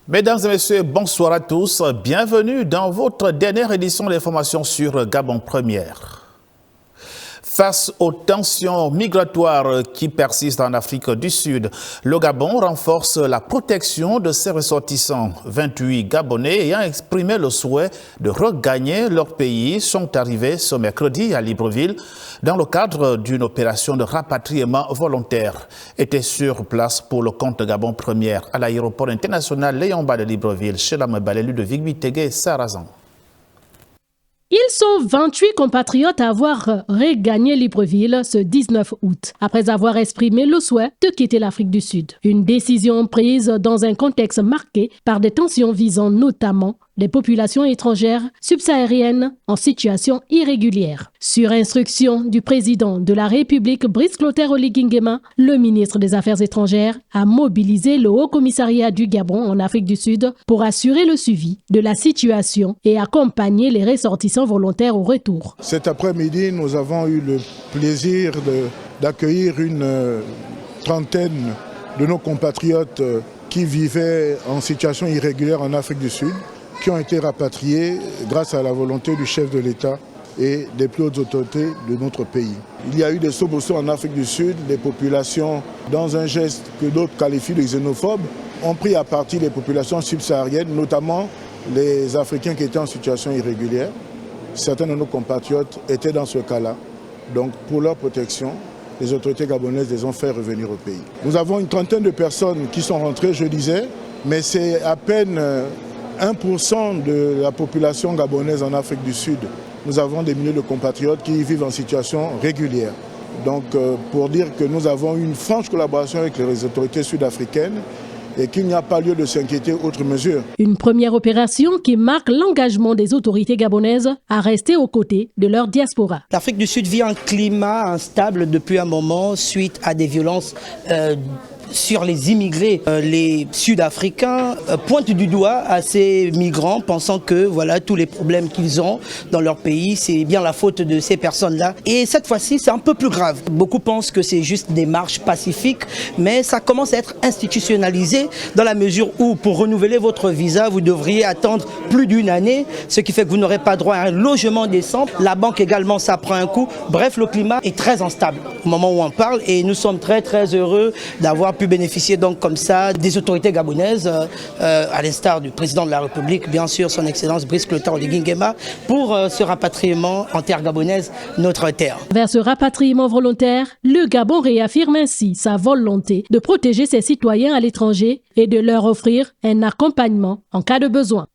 Mesdames et messieurs, bonsoir à tous. Bienvenue dans votre dernière édition d'information sur Gabon Première. Face aux tensions migratoires qui persistent en Afrique du Sud, le Gabon renforce la protection de ses ressortissants. 28 Gabonais ayant exprimé le souhait de regagner leur pays sont arrivés ce mercredi à Libreville dans le cadre d'une opération de rapatriement volontaire. Étaient sur place pour le compte Gabon Première à l'aéroport international Léon-Ba de Libreville, chez la Mebale Ludovic Bitege et Sarazan. Ils sont 28 compatriotes à avoir regagné Libreville ce 19 août, après avoir exprimé le souhait de quitter l'Afrique du Sud. Une décision prise dans un contexte marqué par des tensions visant notamment les populations étrangères subsahariennes en situation irrégulière. Sur instruction du président de la République, Brice Clotaire Oligui Nguema, le ministre des Affaires étrangères a mobilisé le Haut-Commissariat du Gabon en Afrique du Sud pour assurer le suivi de la situation et accompagner les ressortissants volontaires au retour. Cet après-midi, nous avons eu le plaisir d'accueillir une trentaine de nos compatriotes qui vivaient en situation irrégulière en Afrique du Sud, qui ont été rapatriés grâce à la volonté du chef de l'État et des plus hautes autorités de notre pays. Il y a eu des soubresauts en Afrique du Sud, les populations, dans un geste que d'autres qualifient de xénophobe, ont pris à partie les populations subsahariennes, notamment les Africains qui étaient en situation irrégulière. Certains de nos compatriotes étaient dans ce cas-là. Donc pour leur protection, les autorités gabonaises les ont fait revenir au pays. Nous avons une trentaine de personnes qui sont rentrées, je disais, mais c'est à peine 1% de la population gabonaise en Afrique du Sud. Nous avons des milliers de compatriotes qui vivent en situation régulière. Donc pour dire que nous avons une franche collaboration avec les autorités sud-africaines et qu'il n'y a pas lieu de s'inquiéter outre mesure. Une première opération qui marque l'engagement des autorités gabonaises à rester aux côtés de leur diaspora. L'Afrique du Sud vit un climat instable depuis un moment suite à des violences sur les immigrés. Les Sud-Africains pointent du doigt à ces migrants, pensant que voilà, tous les problèmes qu'ils ont dans leur pays, c'est bien la faute de ces personnes-là. Et cette fois-ci, c'est un peu plus grave. Beaucoup pensent que c'est juste des marches pacifiques, mais ça commence à être institutionnalisé dans la mesure où, pour renouveler votre visa, vous devriez attendre plus d'une année, ce qui fait que vous n'aurez pas droit à un logement décent. La banque également, ça prend un coup. Bref, le climat est très instable au moment où on parle et nous sommes très très heureux d'avoir pu bénéficier donc comme ça des autorités gabonaises, à l'instar du président de la République, bien sûr son Excellence Brice Clotaire Oligui Nguema, pour ce rapatriement en terre gabonaise, notre terre. Vers ce rapatriement volontaire, le Gabon réaffirme ainsi sa volonté de protéger ses citoyens à l'étranger et de leur offrir un accompagnement en cas de besoin.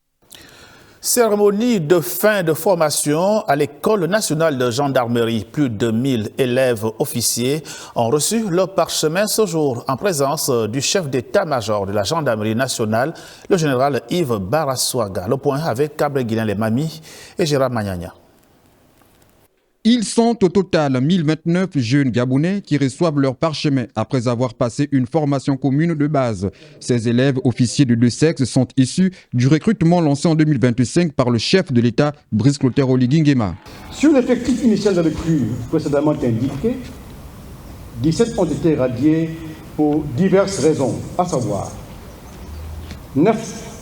Cérémonie de fin de formation à l'École nationale de gendarmerie. Plus de 1000 élèves officiers ont reçu leur parchemin ce jour en présence du chef d'état-major de la gendarmerie nationale, le général Yves Baraswaga. Le point avec Cabré Guilain Les Mamies et Gérard Magnagna. Ils sont au total 1029 jeunes Gabonais qui reçoivent leur parchemin après avoir passé une formation commune de base. Ces élèves officiers de deux sexes sont issus du recrutement lancé en 2025 par le chef de l'État, Brice Clotaire Oligui Nguema. Sur l'effectif initial de recrues précédemment indiqué, 17 ont été radiés pour diverses raisons, à savoir 9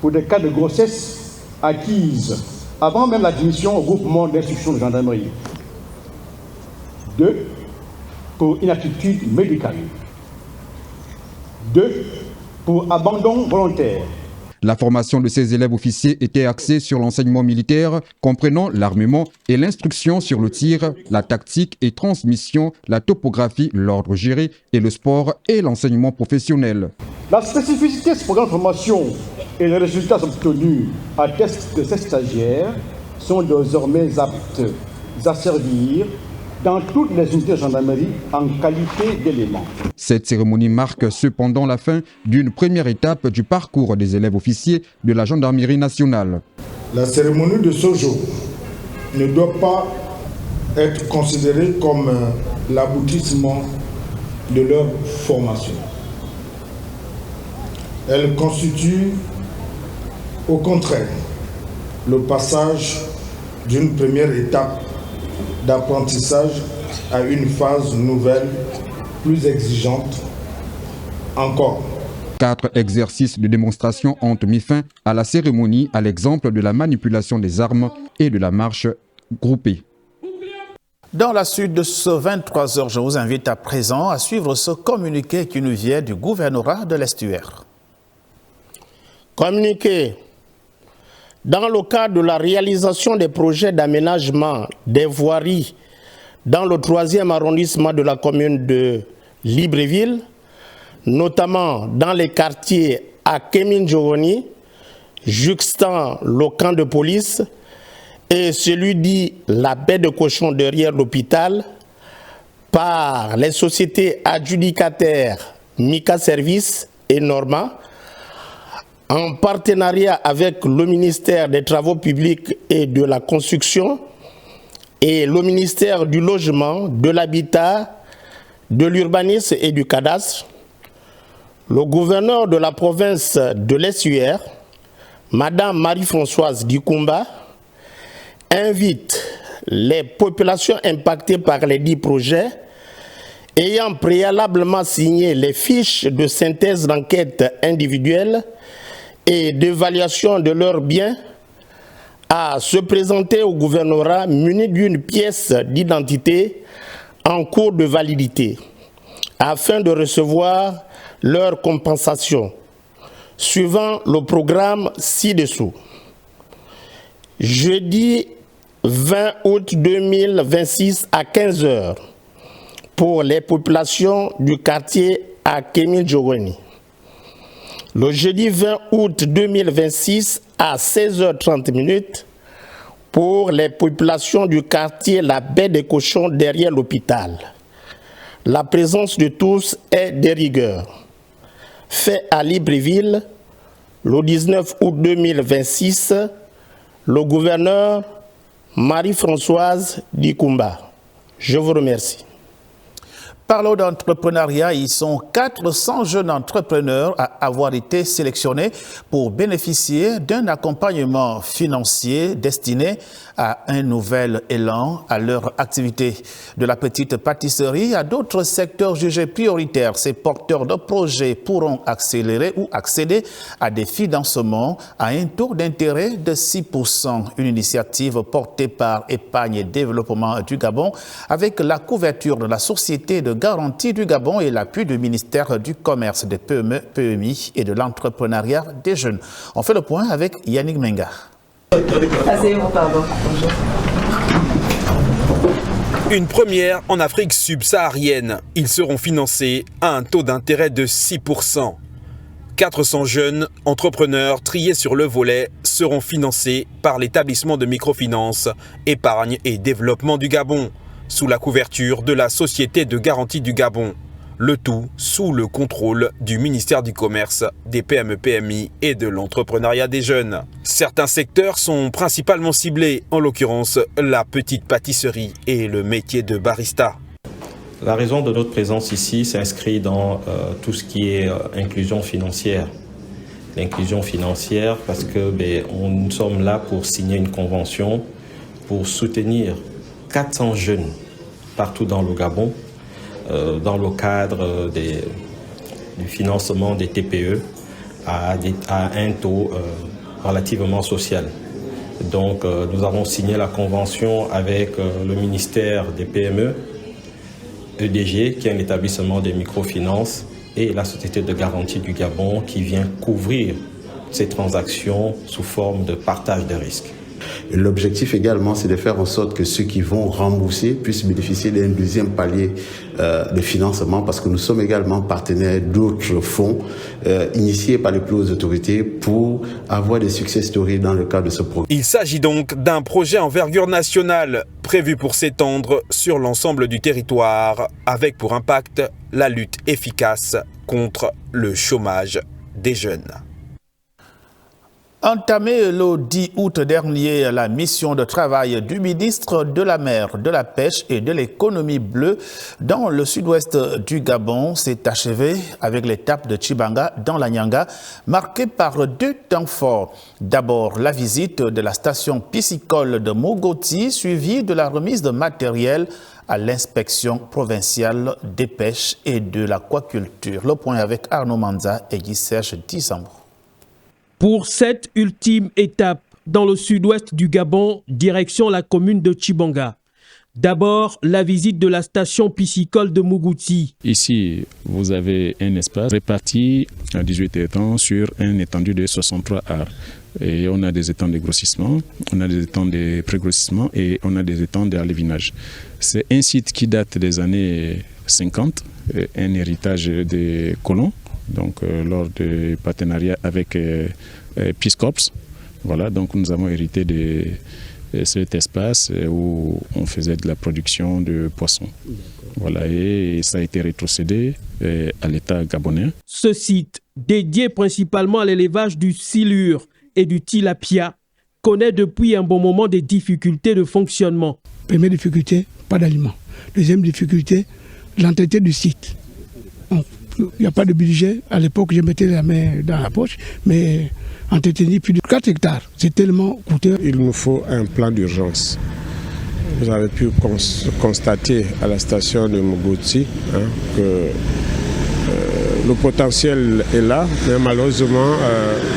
pour des cas de grossesse acquise avant même l'admission au groupement d'instruction de gendarmerie. 2 pour inaptitude médicale. 2 pour abandon volontaire. La formation de ces élèves officiers était axée sur l'enseignement militaire, comprenant l'armement et l'instruction sur le tir, la tactique et transmission, la topographie, l'ordre géré et le sport et l'enseignement professionnel. La spécificité de ce programme de formation et les résultats obtenus attestent que ces stagiaires sont désormais aptes à servir dans toutes les unités de gendarmerie en qualité d'éléments. Cette cérémonie marque cependant la fin d'une première étape du parcours des élèves officiers de la gendarmerie nationale. La cérémonie de ce jour ne doit pas être considérée comme l'aboutissement de leur formation. Elle constitue au contraire le passage d'une première étape d'apprentissage à une phase nouvelle, plus exigeante encore. 4 exercices de démonstration ont mis fin à la cérémonie à l'exemple de la manipulation des armes et de la marche groupée. Dans la suite de ce 23h, je vous invite à présent à suivre ce communiqué qui nous vient du gouvernorat de l'Estuaire. Communiqué. Dans le cadre de la réalisation des projets d'aménagement des voiries dans le 3e arrondissement de la commune de Libreville, notamment dans les quartiers à Kémine-Jogoni, juxtant le camp de police et celui dit la baie de cochon derrière l'hôpital, par les sociétés adjudicataires Mika Service et Norma, en partenariat avec le ministère des Travaux publics et de la Construction et le ministère du Logement, de l'Habitat, de l'Urbanisme et du Cadastre, le gouverneur de la province de l'Estuaire, Madame Marie-Françoise Dikumba, invite les populations impactées par les 10 projets ayant préalablement signé les fiches de synthèse d'enquête individuelle et d'évaluation de leurs biens à se présenter au gouvernorat muni d'une pièce d'identité en cours de validité afin de recevoir leur compensation suivant le programme ci-dessous. Jeudi 20 août 2026 à 15 h pour les populations du quartier à Kémine-Jogoni. Le jeudi 20 août 2026 à 16h30 pour les populations du quartier La Baie des Cochons derrière l'hôpital. La présence de tous est de rigueur. Fait à Libreville, le 19 août 2026, le gouverneur Marie-Françoise Dikumba. Je vous remercie. Parlons d'entrepreneuriat, ils sont 400 jeunes entrepreneurs à avoir été sélectionnés pour bénéficier d'un accompagnement financier destiné à un nouvel élan à leur activité. De la petite pâtisserie à d'autres secteurs jugés prioritaires, ces porteurs de projets pourront accélérer ou accéder à des financements à un taux d'intérêt de 6%. Une initiative portée par Épargne et Développement du Gabon avec la couverture de la Société de garantie du Gabon et l'appui du ministère du Commerce, des PME, PMI et de l'entrepreneuriat des jeunes. On fait le point avec Yannick Menga. Une première en Afrique subsaharienne. Ils seront financés à un taux d'intérêt de 6%. 400 jeunes entrepreneurs triés sur le volet seront financés par l'établissement de microfinance Épargne et Développement du Gabon, sous la couverture de la Société de garantie du Gabon. Le tout sous le contrôle du ministère du Commerce, des PME-PMI et de l'entrepreneuriat des jeunes. Certains secteurs sont principalement ciblés, en l'occurrence la petite pâtisserie et le métier de barista. La raison de notre présence ici s'inscrit dans tout ce qui est inclusion financière. L'inclusion financière parce que nous sommes là pour signer une convention pour soutenir 400 jeunes partout dans le Gabon dans le cadre du financement des TPE à un taux relativement social. Donc nous avons signé la convention avec le ministère des PME, EDG qui est un établissement des microfinances et la Société de garantie du Gabon qui vient couvrir ces transactions sous forme de partage de risques. L'objectif également, c'est de faire en sorte que ceux qui vont rembourser puissent bénéficier d'un deuxième palier de financement parce que nous sommes également partenaires d'autres fonds initiés par les plus hautes autorités pour avoir des success stories dans le cadre de ce programme. Il s'agit donc d'un projet envergure nationale prévu pour s'étendre sur l'ensemble du territoire avec pour impact la lutte efficace contre le chômage des jeunes. Entamé le 10 août dernier, la mission de travail du ministre de la Mer, de la Pêche et de l'économie bleue dans le sud-ouest du Gabon s'est achevée avec l'étape de Tchibanga dans la Nyanga, marquée par 2 temps forts. D'abord, la visite de la station piscicole de Mogoti, suivie de la remise de matériel à l'inspection provinciale des pêches et de l'aquaculture. Le point avec Arnaud Manza et Guy Serge Dissambo. Pour cette ultime étape dans le sud-ouest du Gabon, direction la commune de Tchibanga. D'abord, la visite de la station piscicole de Mogoti. Ici, vous avez un espace réparti à 18 étangs sur une étendue de 63 arts. Et on a des étangs de grossissement, on a des étangs de pré-grossissement et on a des étangs d'alevinage. C'est un site qui date des années 50, un héritage des colons. Donc, lors du partenariat avec Peace Corps, voilà, donc nous avons hérité de cet espace où on faisait de la production de poissons. Voilà, et ça a été rétrocédé à l'État gabonais. Ce site, dédié principalement à l'élevage du silure et du tilapia, connaît depuis un bon moment des difficultés de fonctionnement. Première difficulté, pas d'aliments. Deuxième difficulté, l'entretien du site. Il n'y a pas de budget. À l'époque, je mettais la main dans la poche, mais entretenir plus de 4 hectares, c'est tellement coûteux. Il nous faut un plan d'urgence. Vous avez pu constater à la station de Mogoti que le potentiel est là, mais malheureusement,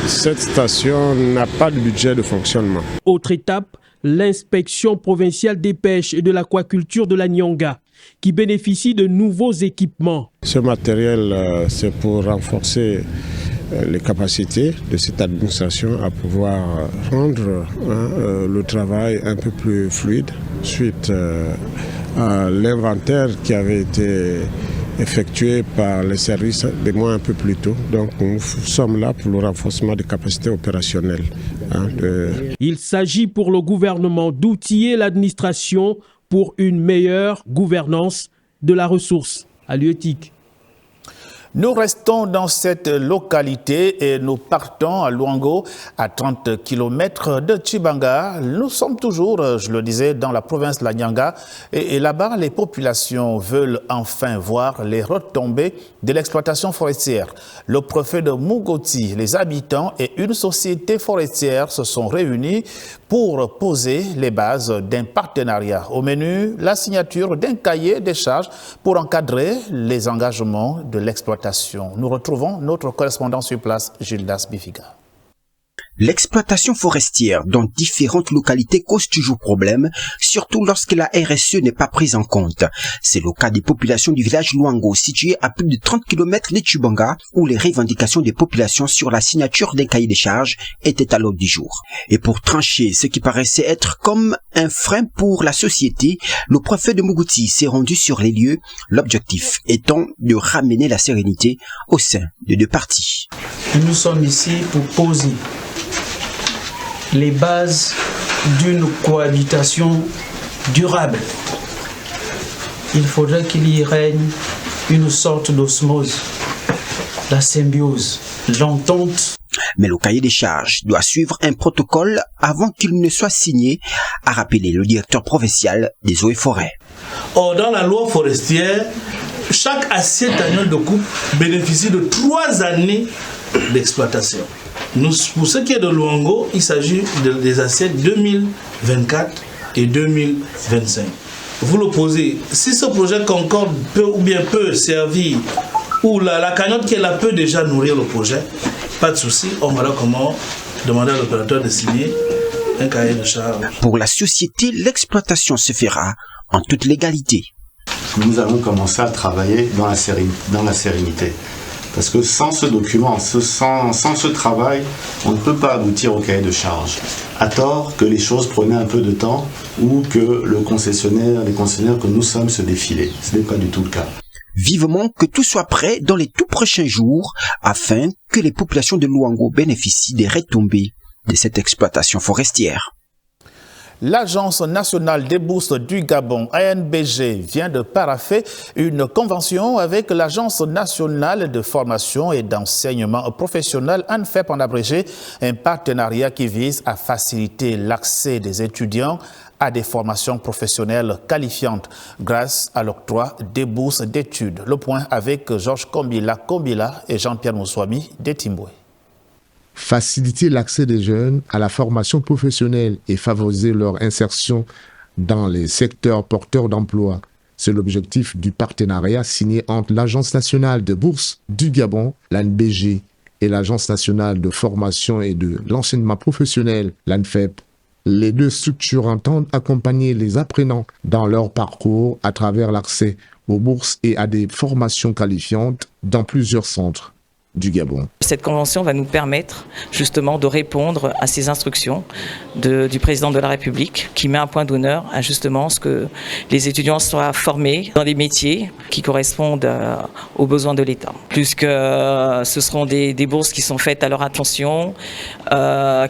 cette station n'a pas de budget de fonctionnement. Autre étape, l'inspection provinciale des pêches et de l'aquaculture de la Nyanga, qui bénéficie de nouveaux équipements. Ce matériel, c'est pour renforcer les capacités de cette administration à pouvoir rendre le travail un peu plus fluide suite à l'inventaire qui avait été effectué par les services des mois un peu plus tôt. Donc nous sommes là pour le renforcement des capacités opérationnelles. Il s'agit pour le gouvernement d'outiller l'administration pour une meilleure gouvernance de la ressource halieutique. Nous restons dans cette localité et nous partons à Luango, à 30 km de Tchibanga. Nous sommes toujours, je le disais, dans la province de la Nyanga. Et là-bas, les populations veulent enfin voir les retombées de l'exploitation forestière. Le préfet de Mogoti, les habitants et une société forestière se sont réunis pour poser les bases d'un partenariat. Au menu, la signature d'un cahier des charges pour encadrer les engagements de l'exploitation. Nous retrouvons notre correspondant sur place, Gildas Bifiga. L'exploitation forestière dans différentes localités cause toujours problème, surtout lorsque la RSE n'est pas prise en compte. C'est le cas des populations du village Luango, situé à plus de 30 km de Tchibanga, où les revendications des populations sur la signature des cahiers des charges étaient à l'ordre du jour. Et pour trancher ce qui paraissait être comme un frein pour la société, le préfet de Mogoti s'est rendu sur les lieux, l'objectif étant de ramener la sérénité au sein des deux parties. Nous sommes ici pour poser les bases d'une cohabitation durable. Il faudrait qu'il y règne une sorte d'osmose, la symbiose, l'entente. Mais le cahier des charges doit suivre un protocole avant qu'il ne soit signé, a rappelé le directeur provincial des eaux et forêts. Or, dans la loi forestière, chaque assiette annuelle de coupe bénéficie de 3 années d'exploitation. Pour ce qui est de Luango, il s'agit des assiettes 2024 et 2025. Vous le posez, si ce projet concorde peut ou bien peut servir, ou la cagnotte qui est là peut déjà nourrir le projet, pas de souci, on verra comment demander à l'opérateur de signer un cahier de charge. Pour la société, l'exploitation se fera en toute légalité. Nous allons commencer à travailler dans la sérénité. Parce que sans ce document, sans ce travail, on ne peut pas aboutir au cahier de charge. À tort que les choses prenaient un peu de temps ou que les concessionnaires que nous sommes se défilaient. Ce n'est pas du tout le cas. Vivement que tout soit prêt dans les tout prochains jours afin que les populations de Luango bénéficient des retombées de cette exploitation forestière. L'Agence nationale des bourses du Gabon, ANBG, vient de paraffer une convention avec l'Agence nationale de formation et d'enseignement professionnel, ANFEP en abrégé, un partenariat qui vise à faciliter l'accès des étudiants à des formations professionnelles qualifiantes grâce à l'octroi des bourses d'études. Le point avec Georges Kombila et Jean-Pierre Moussoami de Timboué. Faciliter l'accès des jeunes à la formation professionnelle et favoriser leur insertion dans les secteurs porteurs d'emploi. C'est l'objectif du partenariat signé entre l'Agence nationale de bourse du Gabon, l'ANBG, et l'Agence nationale de formation et de l'enseignement professionnel, l'ANFEP. Les deux structures entendent accompagner les apprenants dans leur parcours à travers l'accès aux bourses et à des formations qualifiantes dans plusieurs centres du Gabon. Cette convention va nous permettre justement de répondre à ces instructions du président de la République qui met un point d'honneur à justement ce que les étudiants soient formés dans des métiers qui correspondent aux besoins de l'État. Puisque ce seront des bourses qui sont faites à leur attention,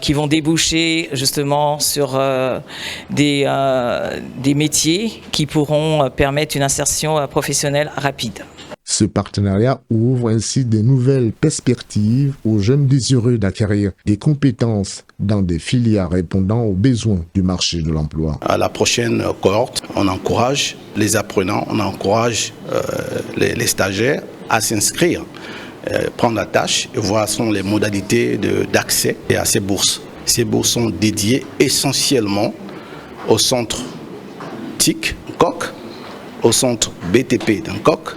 qui vont déboucher justement sur des métiers qui pourront permettre une insertion professionnelle rapide. Ce partenariat ouvre ainsi de nouvelles perspectives aux jeunes désireux d'acquérir des compétences dans des filières répondant aux besoins du marché de l'emploi. À la prochaine cohorte, on encourage les apprenants, on encourage les stagiaires à s'inscrire, prendre la tâche et voir sont les modalités d'accès à ces bourses. Ces bourses sont dédiées essentiellement au centre TIC COC, au centre BTP d'un COC,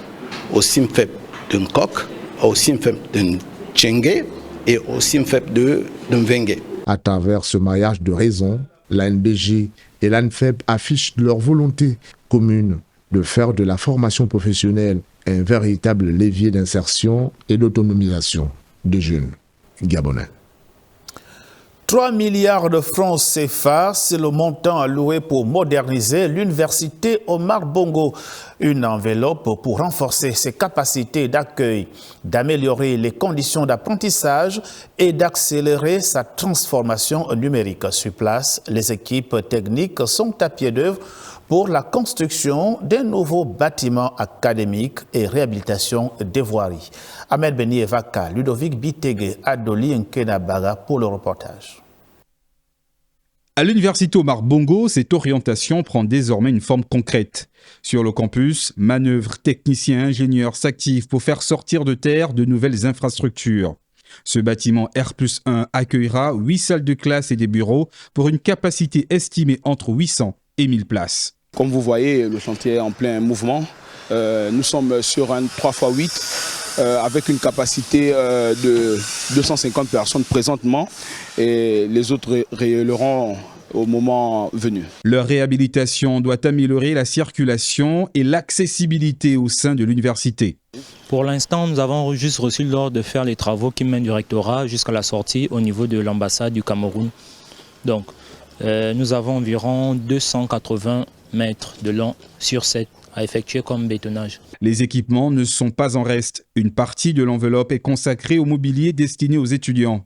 au SIMFEP de Nkok, au SIMFEP de Tchengue et au SIMFEP de Mvengue. À travers ce maillage de raisons, l'ANBG et l'ANFEP affichent leur volonté commune de faire de la formation professionnelle un véritable levier d'insertion et d'autonomisation des jeunes gabonais. 3 milliards de francs CFA, c'est le montant alloué pour moderniser l'université Omar Bongo. Une enveloppe pour renforcer ses capacités d'accueil, d'améliorer les conditions d'apprentissage et d'accélérer sa transformation numérique. Sur place, les équipes techniques sont à pied d'œuvre pour la construction d'un nouveau bâtiment académique et réhabilitation des voiries. Ahmed Beni Evaka, Ludovic Bitege, Adoli Nkenabaga pour le reportage. À l'université Omar Bongo, cette orientation prend désormais une forme concrète. Sur le campus, manœuvres, techniciens, ingénieurs s'activent pour faire sortir de terre de nouvelles infrastructures. Ce bâtiment R+1 accueillera 8 salles de classe et des bureaux pour une capacité estimée entre 800 et 1000 places. Comme vous voyez, le chantier est en plein mouvement. Nous sommes sur un 3x8 avec une capacité de 250 personnes présentement et les autres rayonneront au moment venu. Leur réhabilitation doit améliorer la circulation et l'accessibilité au sein de l'université. Pour l'instant, nous avons juste reçu l'ordre de faire les travaux qui mènent du rectorat jusqu'à la sortie au niveau de l'ambassade du Cameroun. Donc, nous avons environ 280 mètres de long sur 7 à effectuer comme bétonnage. Les équipements ne sont pas en reste. Une partie de l'enveloppe est consacrée au mobilier destiné aux étudiants.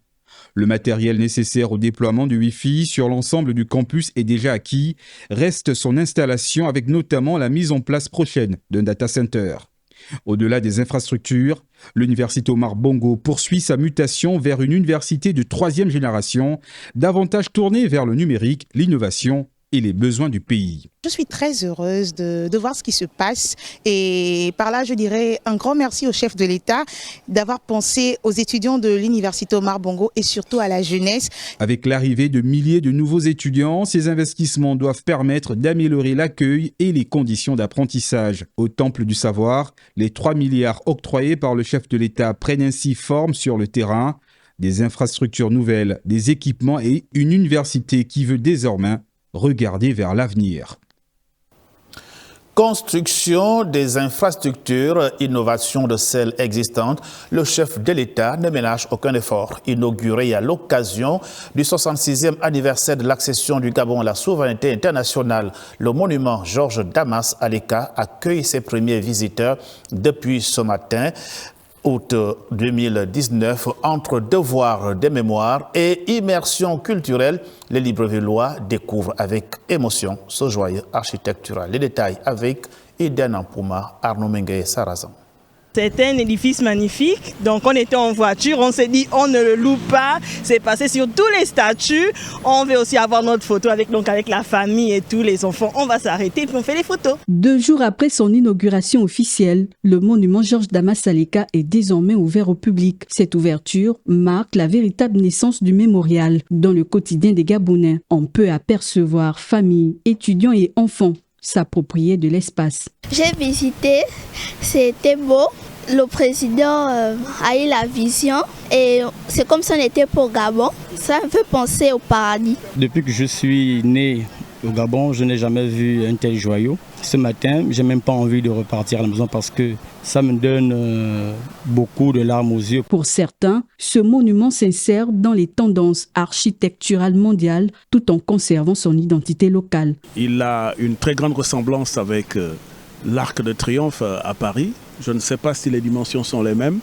Le matériel nécessaire au déploiement du Wi-Fi sur l'ensemble du campus est déjà acquis. Reste son installation avec notamment la mise en place prochaine d'un data center. Au-delà des infrastructures, l'université Omar Bongo poursuit sa mutation vers une université de 3e génération, davantage tournée vers le numérique, l'innovation et les besoins du pays. Je suis très heureuse de voir ce qui se passe et par là je dirais un grand merci au chef de l'État d'avoir pensé aux étudiants de l'université Omar Bongo et surtout à la jeunesse. Avec l'arrivée de milliers de nouveaux étudiants, ces investissements doivent permettre d'améliorer l'accueil et les conditions d'apprentissage. Au temple du savoir, les 3 milliards octroyés par le chef de l'État prennent ainsi forme sur le terrain. Des infrastructures nouvelles, des équipements et une université qui veut désormais regarder vers l'avenir. Construction des infrastructures, innovation de celles existantes, le chef de l'État ne ménage aucun effort. Inauguré à l'occasion du 66e anniversaire de l'accession du Gabon à la souveraineté internationale, le monument Georges Damas Aleka accueille ses premiers visiteurs depuis ce matin. août 2019, entre devoir de mémoire et immersion culturelle, les Librevillois découvrent avec émotion ce joyau architectural. Les détails avec Iden Ampouma, Arnaud Mengue et Sarazan. C'est un édifice magnifique, donc on était en voiture, on s'est dit on ne le loue pas, c'est passé sur tous les statuts, on veut aussi avoir notre photo avec la famille et tous les enfants, on va s'arrêter et puis on fait les photos. 2 jours après son inauguration officielle, le monument Georges Damas Saleka est désormais ouvert au public. Cette ouverture marque la véritable naissance du mémorial dans le quotidien des Gabonais. On peut apercevoir familles, étudiants et enfants s'approprier de l'espace. J'ai visité, c'était beau. Le président a eu la vision et c'est comme si on était pour Gabon. Ça me fait penser au paradis. Depuis que je suis né au Gabon, je n'ai jamais vu un tel joyau. Ce matin, je n'ai même pas envie de repartir à la maison parce que ça me donne beaucoup de larmes aux yeux. Pour certains, ce monument s'insère dans les tendances architecturales mondiales tout en conservant son identité locale. Il a une très grande ressemblance avec l'Arc de Triomphe à Paris. Je ne sais pas si les dimensions sont les mêmes,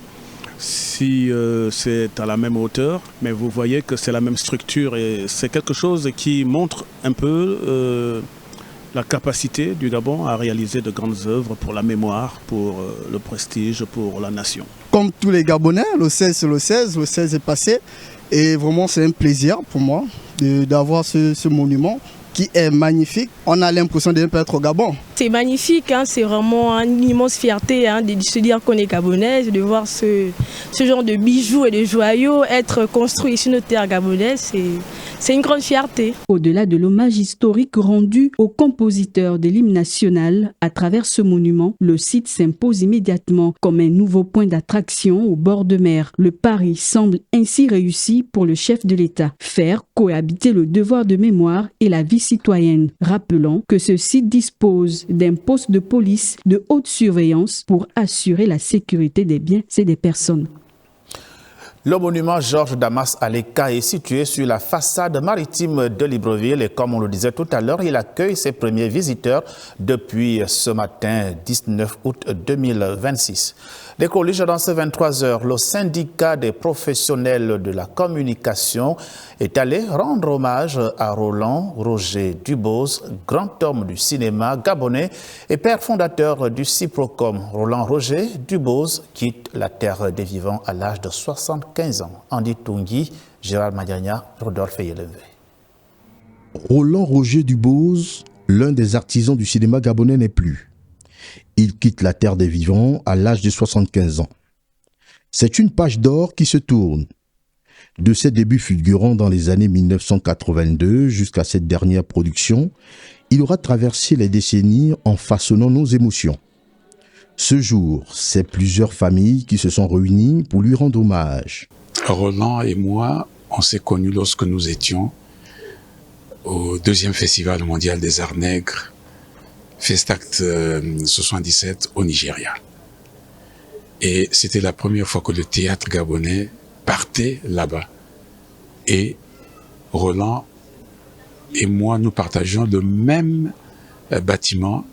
si c'est à la même hauteur, mais vous voyez que c'est la même structure et c'est quelque chose qui montre un peu la capacité du Gabon à réaliser de grandes œuvres pour la mémoire, pour le prestige, pour la nation. Comme tous les Gabonais, le 16 c'est le 16 est passé et vraiment c'est un plaisir pour moi d'avoir ce monument qui est magnifique. On a l'impression de ne pas être au Gabon. C'est magnifique, hein, c'est vraiment une immense fierté de se dire qu'on est Gabonais, de voir ce genre de bijoux et de joyaux être construits sur notre terre gabonaise, c'est une grande fierté. Au-delà de l'hommage historique rendu aux compositeurs de l'hymne national, à travers ce monument, le site s'impose immédiatement comme un nouveau point d'attraction au bord de mer. Le pari semble ainsi réussi pour le chef de l'État, faire cohabiter le devoir de mémoire et la vie citoyenne. Rappelons que ce site dispose d'un poste de police de haute surveillance pour assurer la sécurité des biens et des personnes. Le monument Georges Damas Saleka est situé sur la façade maritime de Libreville et comme on le disait tout à l'heure, il accueille ses premiers visiteurs depuis ce matin 19 août 2026. Décollage dans ces 23 heures, le syndicat des professionnels de la communication est allé rendre hommage à Roland Roger Dubose, grand homme du cinéma gabonais et père fondateur du Ciprocom. Roland Roger Dubose quitte la terre des vivants à l'âge de 75 ans. Andy Tungi, Gérald Madiania, Rodolphe Yelevé. Roland Roger Dubose, l'un des artisans du cinéma gabonais, n'est plus. Il quitte la terre des vivants à l'âge de 75 ans. C'est une page d'or qui se tourne. De ses débuts fulgurants dans les années 1982 jusqu'à cette dernière production, il aura traversé les décennies en façonnant nos émotions. Ce jour, c'est plusieurs familles qui se sont réunies pour lui rendre hommage. Roland et moi, on s'est connus lorsque nous étions au 2e Festival mondial des arts nègres, Festact 77 au Nigeria. Et c'était la première fois que le théâtre gabonais partait là-bas. Et Roland et moi, nous partageons le même bâtiment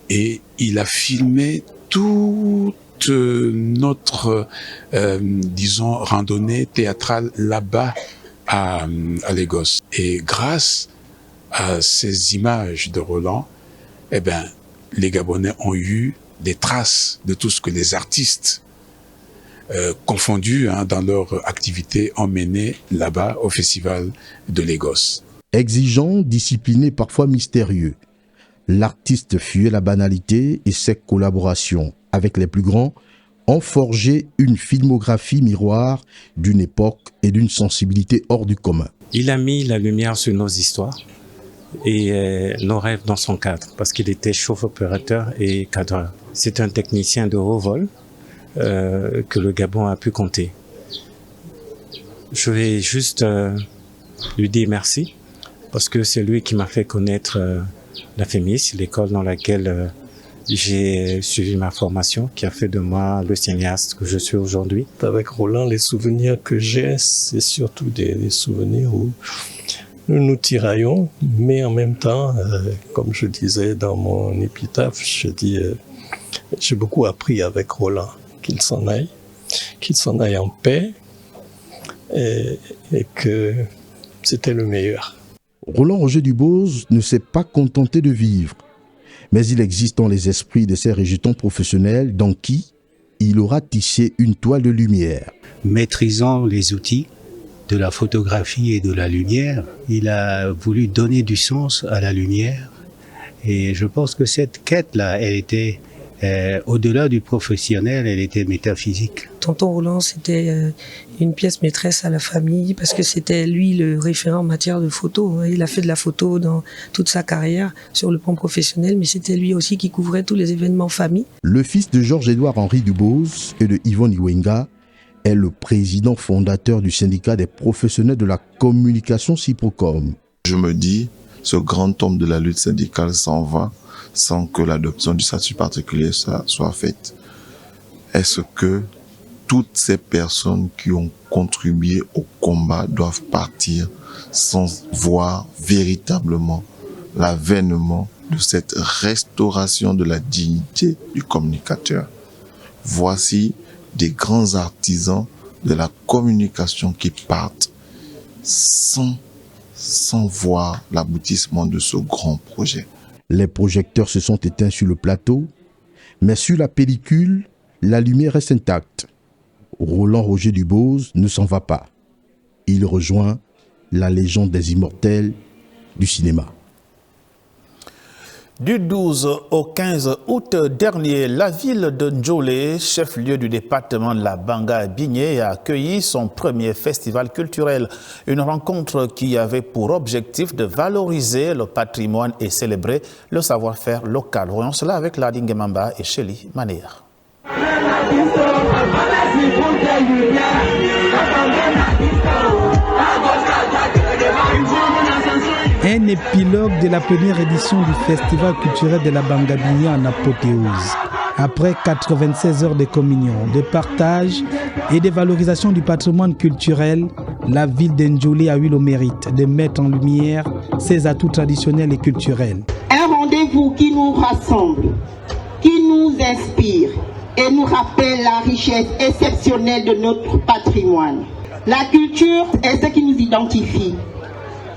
et il a filmé toute notre, disons, randonnée théâtrale là-bas à Lagos. Et grâce à ces images de Roland, eh ben, les Gabonais ont eu des traces de tout ce que les artistes confondus dans leur activité ont mené là-bas au festival de Lagos. Exigeant, discipliné, parfois mystérieux, l'artiste fuyait la banalité et ses collaborations avec les plus grands ont forgé une filmographie miroir d'une époque et d'une sensibilité hors du commun. Il a mis la lumière sur nos histoires et nos rêves dans son cadre, parce qu'il était chauffeur-opérateur et cadreur. C'est un technicien de haut vol que le Gabon a pu compter. Je vais juste lui dire merci, parce que c'est lui qui m'a fait connaître la FEMIS, l'école dans laquelle j'ai suivi ma formation, qui a fait de moi le cinéaste que je suis aujourd'hui. Avec Roland, les souvenirs que j'ai, c'est surtout des souvenirs où nous nous tiraillons, mais en même temps, comme je disais dans mon épitaphe, je dis, j'ai beaucoup appris avec Roland. qu'il s'en aille en paix et que c'était le meilleur. Roland Roger Dubose ne s'est pas contenté de vivre, mais il existe dans les esprits de ces rejetons professionnels dans qui il aura tissé une toile de lumière. Maîtrisant les outils de la photographie et de la lumière, il a voulu donner du sens à la lumière. Et je pense que cette quête-là, elle était au-delà du professionnel, elle était métaphysique. Tonton Roland, c'était une pièce maîtresse à la famille parce que c'était lui le référent en matière de photo. Il a fait de la photo dans toute sa carrière sur le plan professionnel, mais c'était lui aussi qui couvrait tous les événements famille. Le fils de Georges-Édouard-Henri Dubose et de Yvonne Iwenga est le président fondateur du syndicat des professionnels de la communication Cyprocom. Je me dis, ce grand homme de la lutte syndicale s'en va sans que l'adoption du statut particulier soit faite. Est-ce que toutes ces personnes qui ont contribué au combat doivent partir sans voir véritablement l'avènement de cette restauration de la dignité du communicateur? Voici des grands artisans de la communication qui partent sans voir l'aboutissement de ce grand projet. Les projecteurs se sont éteints sur le plateau, mais sur la pellicule, la lumière reste intacte. Roland Roger Dubose ne s'en va pas. Il rejoint la légende des immortels du cinéma. Du 12 au 15 août dernier, la ville de Ndjolé, chef-lieu du département de la Banga-Bigné, a accueilli son premier festival culturel. Une rencontre qui avait pour objectif de valoriser le patrimoine et célébrer le savoir-faire local. Voyons cela avec Lading Mamba et Shelly Manéa. Un épilogue de la première édition du Festival culturel de la Banga-Bigné en apothéose. Après 96 heures de communion, de partage et de valorisation du patrimoine culturel, la ville d'Ndjolé a eu le mérite de mettre en lumière ses atouts traditionnels et culturels. Un rendez-vous qui nous rassemble, qui nous inspire et nous rappelle la richesse exceptionnelle de notre patrimoine. La culture est ce qui nous identifie.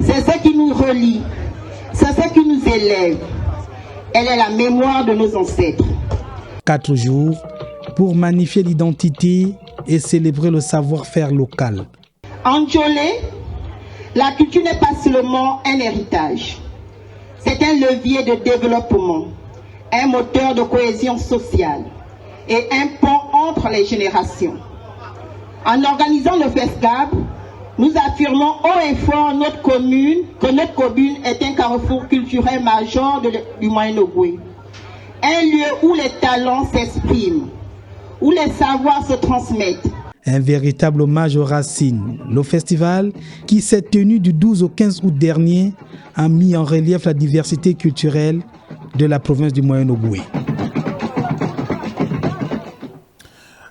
C'est ce qui nous relie, c'est ce qui nous élève. Elle est la mémoire de nos ancêtres. 4 jours pour magnifier l'identité et célébrer le savoir-faire local. En Ndjolé, la culture n'est pas seulement un héritage. C'est un levier de développement, un moteur de cohésion sociale et un pont entre les générations. En organisant le FESGAB, nous affirmons haut et fort que notre commune est un carrefour culturel majeur du Moyen-Ogooué. Un lieu où les talents s'expriment, où les savoirs se transmettent. Un véritable hommage aux racines. Le festival, qui s'est tenu du 12 au 15 août dernier, a mis en relief la diversité culturelle de la province du Moyen-Ogooué.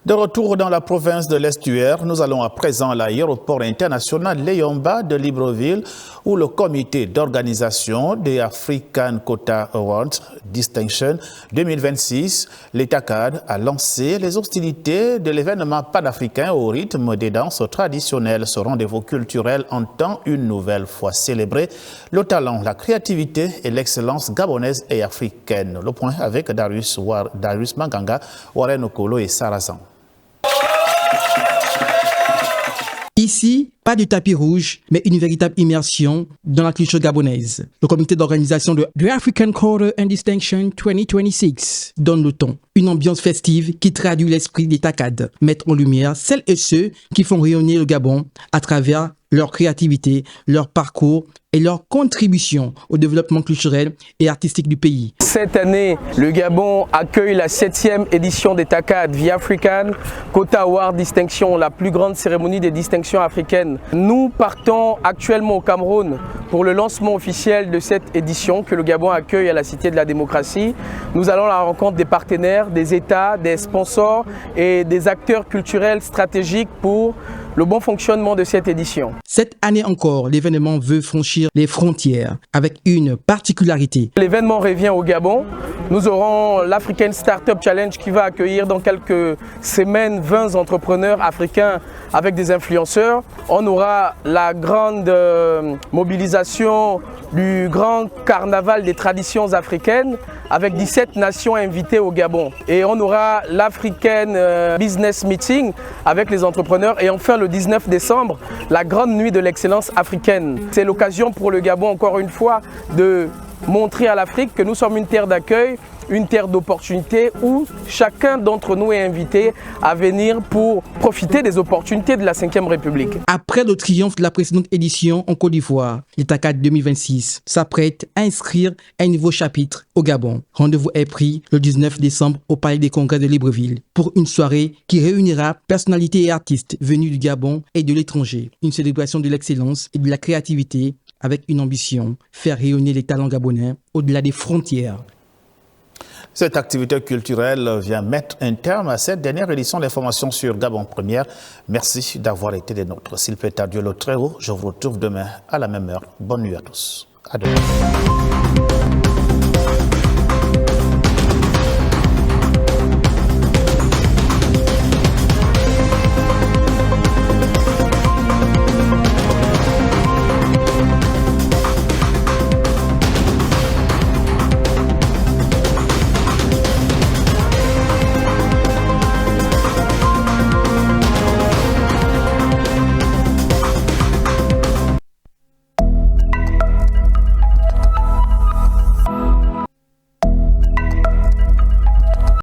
De retour dans la province de l'Estuaire, nous allons à présent à l'aéroport international Léomba de Libreville où le comité d'organisation des African Quota Awards Distinction 2026, l'ETACAD, a lancé les hostilités de l'événement panafricain au rythme des danses traditionnelles. Ce rendez-vous culturel entend une nouvelle fois célébrer le talent, la créativité et l'excellence gabonaise et africaine. Le point avec Darius Manganga, Warren Okolo et Sarazan. Ici, pas de tapis rouge, mais une véritable immersion dans la culture gabonaise. Le comité d'organisation de The African Quarter and Distinction 2026 donne le ton. Une ambiance festive qui traduit l'esprit des TACAD, mettre en lumière celles et ceux qui font rayonner le Gabon à travers leur créativité, leur parcours et leur contribution au développement culturel et artistique du pays. Cette année, le Gabon accueille la 7e édition des TACAD, The African Quota Award Distinction, la plus grande cérémonie des distinctions africaines. Nous partons actuellement au Cameroun pour le lancement officiel de cette édition que le Gabon accueille à la Cité de la Démocratie. Nous allons à la rencontre des partenaires, des États, des sponsors et des acteurs culturels stratégiques pour le bon fonctionnement de cette édition. Cette année encore, l'événement veut franchir les frontières avec une particularité. L'événement revient au Gabon. Nous aurons l'African Startup Challenge qui va accueillir dans quelques semaines 20 entrepreneurs africains avec des influenceurs. On aura la grande mobilisation du grand carnaval des traditions africaines avec 17 nations invitées au Gabon. Et on aura l'African Business Meeting avec les entrepreneurs. Et enfin, le 19 décembre, la grande nuit de l'excellence africaine. C'est l'occasion pour le Gabon, encore une fois, de montrer à l'Afrique que nous sommes une terre d'accueil, une terre d'opportunités où chacun d'entre nous est invité à venir pour profiter des opportunités de la 5e République. Après le triomphe de la précédente édition en Côte d'Ivoire, l'Itaka 2026 s'apprête à inscrire un nouveau chapitre au Gabon. Rendez-vous est pris le 19 décembre au Palais des Congrès de Libreville pour une soirée qui réunira personnalités et artistes venus du Gabon et de l'étranger. Une célébration de l'excellence et de la créativité avec une ambition, faire rayonner les talents gabonais au-delà des frontières. Cette activité culturelle vient mettre un terme à cette dernière édition d'informations sur Gabon Première. Merci d'avoir été des nôtres. Sylvetta Diolo-Tréau, je vous retrouve demain à la même heure. Bonne nuit à tous. À demain.